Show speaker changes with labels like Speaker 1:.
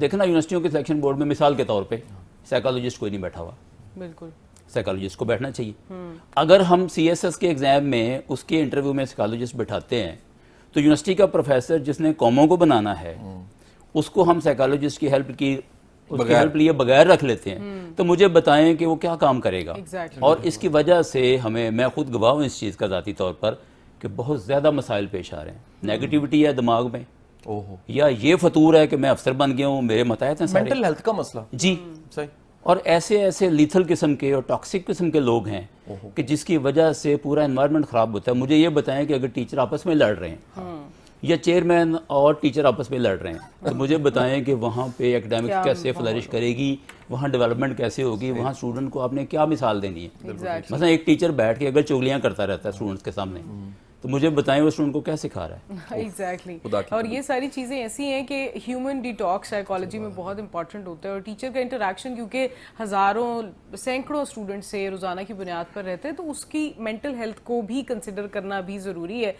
Speaker 1: دیکھنا یونیورسٹیوں کے سلیکشن بورڈ میں مثال کے طور پہ سائیکالوجسٹ کوئی نہیں بیٹھا ہوا.
Speaker 2: بالکل
Speaker 1: سائیکالوجسٹ کو بیٹھنا چاہیے. اگر ہم سی ایس ایس کے ایگزام میں اس کے انٹرویو میں سائیکالوجسٹ بٹھاتے ہیں تو یونیورسٹی کا پروفیسر جس نے قوموں کو بنانا ہے اس کو ہم سائیکالوجسٹ کی ہیلپ لیے بغیر رکھ لیتے ہیں, تو مجھے بتائیں کہ وہ کیا کام کرے گا. اور اس کی وجہ سے ہمیں, میں خود گواہ ہوں اس چیز کا ذاتی طور پر, کہ بہت زیادہ مسائل پیش آ رہے ہیں. نیگیٹیوٹی ہے دماغ میں, یا یہ فطور ہے کہ میں افسر بن گیا ہوں, میرے متحد ہیں سارے.
Speaker 3: مینٹل ہیلتھ کا مسئلہ
Speaker 1: جی
Speaker 3: صحیح.
Speaker 1: اور ایسے لیتھل قسم کے اور ٹاکسک قسم کے لوگ ہیں کہ جس کی وجہ سے پورا انوائرمنٹ خراب ہوتا ہے. مجھے یہ بتائیں کہ اگر ٹیچر آپس میں لڑ رہے ہیں یا چیئرمین اور ٹیچر آپس میں لڑ رہے ہیں تو مجھے بتائیں کہ وہاں پہ ایکڈیمکس کیسے فلرش کرے گی, وہاں ڈیولپمنٹ کیسے ہوگی, وہاں اسٹوڈنٹ کو آپ نے کیا مثال دینی ہے. مثلا ایک ٹیچر بیٹھ کے اگر چغلیاں کرتا رہتا ہے اسٹوڈنٹس کے سامنے تو مجھے بتائیں وہ اسٹوڈنٹ کو کیا سکھا رہا ہے.
Speaker 2: ایگزیکٹلی. اور یہ ساری چیزیں ایسی ہیں کہ ہیومن ڈیٹاکس سائیکالوجی میں بہت امپورٹنٹ ہوتا ہے, اور ٹیچر کا انٹریکشن کیونکہ ہزاروں سینکڑوں اسٹوڈنٹ سے روزانہ کی بنیاد پر رہتے ہیں تو اس کی مینٹل ہیلتھ کو بھی کنسیڈر کرنا بھی ضروری ہے.